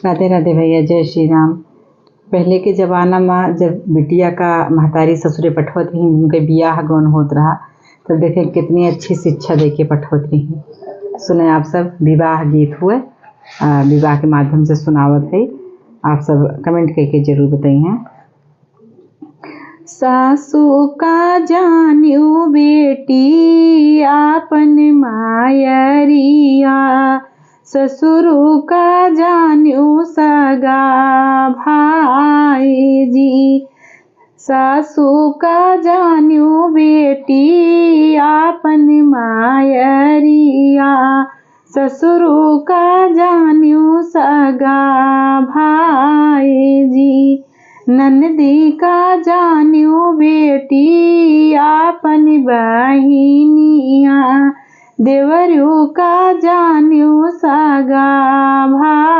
राधे राधे भैया, जय श्री राम। पहले के ज़माना में जब बिटिया का महतारी ससुरे पठवत रही, उनके बियाह गौन होत रहा, तो देखें कितनी अच्छी शिक्षा दे के पठवत रही। सुने आप सब, विवाह गीत हुए, विवाह के माध्यम से सुनावत है। आप सब कमेंट करके जरूर बताइए। सासू का जान्यू बेटी आपन मायरिया, ससुरु का जान्यू सगा भाई जी। सासू का जान्यू बेटी आपन मायरिया, ससुरु का जान्यू सगा भाई जी। ननदी का जान्यू बेटी आपन बहिनिया, देवरू का जान्यू सगा भाई